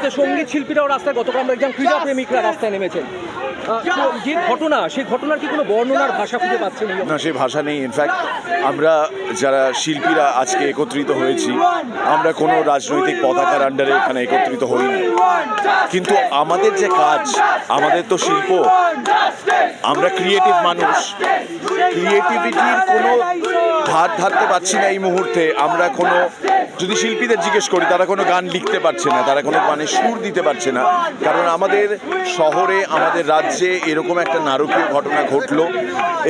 মুহূর্তে সঙ্গীত শিল্পীরাও রাস্তায়, গতকাল আমরা একজন ক্রীড়া প্রেমিকরা রাস্তায় নেমেছেন। যে ঘটনা, সেই ঘটনার কি কোনো বর্ণনার ভাষা খুঁজে পাচ্ছেন? না, সেই ভাষা নেই। ইনফ্যাক্ট আমরা যারা শিল্পীরা আজকে একত্রিত হয়েছি, আমরা কোনো রাজনৈতিক পতাকার আন্ডারে এখানে একত্রিত হইনি, কিন্তু আমাদের যে কাজ, আমাদের তো শিল্প, আমরা ক্রিয়েটিভ মানুষ, ক্রিয়েটিভিটির কোনো ধার ধারতে পারছি না এই মুহূর্তে। আমরা কোনো, যদি শিল্পীদের জিজ্ঞেস করি, তারা কোনো গান লিখতে পারছে না, তারা কোনো গানে সুর দিতে পারছে না, কারণ আমাদের শহরে, আমাদের রাজ্যে এরকম একটা নারকীয় ঘটনা ঘটলো,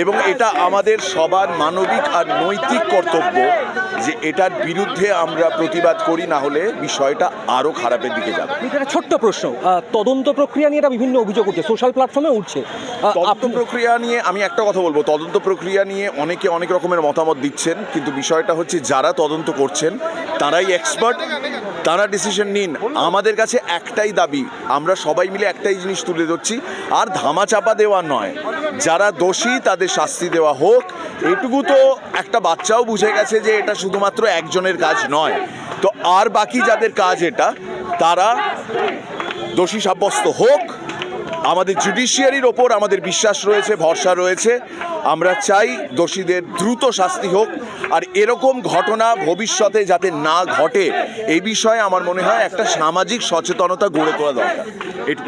এবং এটা আমাদের সবার মানবিক আর নৈতিক কর্তব্য যে এটার বিরুদ্ধে আমরা প্রতিবাদ করি, না হলে বিষয়টা আরও খারাপের দিকে যাবে। একটা ছোট্ট প্রশ্ন, তদন্ত প্রক্রিয়া নিয়ে এটা বিভিন্ন অভিযোগ উঠছে, সোশ্যাল প্ল্যাটফর্মে উঠছে। তদন্ত প্রক্রিয়া নিয়ে আমি একটা কথা বলবো, তদন্ত প্রক্রিয়া নিয়ে অনেকে অনেক রকমের মতামত দিচ্ছেন, কিন্তু বিষয়টা হচ্ছে যারা তদন্ত করছেন তারাই এক্সপার্ট, তারা ডিসিশন নিন। আমাদের কাছে একটাই দাবি, আমরা সবাই মিলে একটাই জিনিস তুলে ধরছি, আর ধামাচাপা দেওয়া নয়, যারা দোষী তাদের শাস্তি দেওয়া হোক। এইটুকু তো একটা বাচ্চাও বুঝে গেছে যে এটা শুধুমাত্র একজনের কাজ নয়, তো আর বাকি যাদের কাজ এটা, তারা দোষী সাব্যস্ত হোক। আমাদের জুডিশিয়ারির ওপর আমাদের বিশ্বাস রয়েছে, ভরসা রয়েছে। আমরা চাই দোষীদের দ্রুত শাস্তি হোক, আর এরকম ঘটনা ভবিষ্যতে যাতে না ঘটে এই বিষয়ে আমার মনে হয় একটা সামাজিক সচেতনতা গড়ে তোলা দরকার।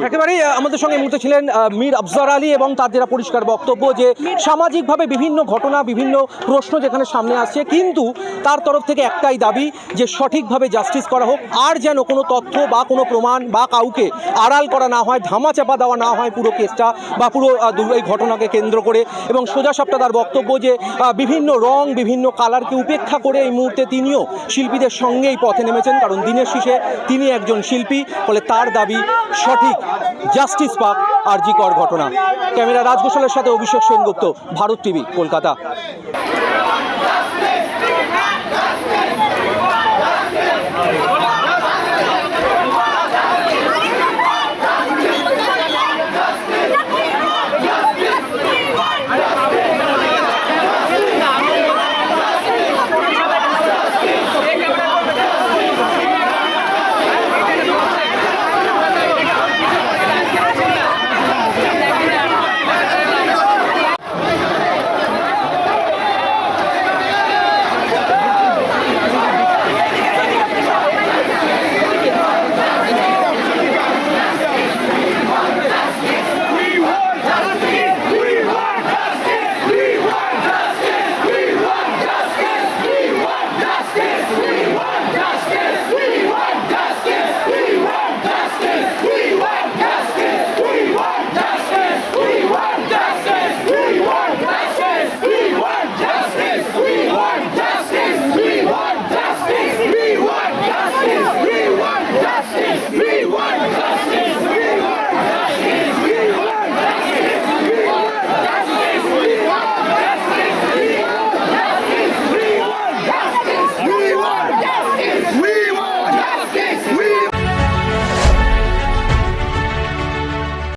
একেবারেই আমাদের সঙ্গে এই মুহূর্তে ছিলেন মীর আফজার আলী, এবং তার যেটা পরিষ্কার বক্তব্য যে সামাজিকভাবে বিভিন্ন ঘটনা, বিভিন্ন প্রশ্ন যেখানে সামনে আসছে, কিন্তু তার তরফ থেকে একটাই দাবি যে সঠিকভাবে জাস্টিস করা হোক, আর যেন কোনো তথ্য বা কোনো প্রমাণ বা কাউকে আড়াল করা না হয়, ধামাচাপা দেওয়া না হয় পুরো কেসটা বা পুরো এই ঘটনাকে কেন্দ্র করে। এবং সোজা সাপটা তার বক্তব্য যে বিভিন্ন রং, বিভিন্ন কালারকে উপেক্ষা করে এই মুহূর্তে তিনিও শিল্পীদের সঙ্গেই পথে নেমেছেন, কারণ দিনের শেষে তিনি একজন শিল্পী, ফলে তার দাবি সঠিক জাস্টিস পাক আর জি কর ঘটনা। ক্যামেরা রাজ ঘোষালের সাথে অভিষেক সেনগুপ্ত, ভারত টিভি, কলকাতা।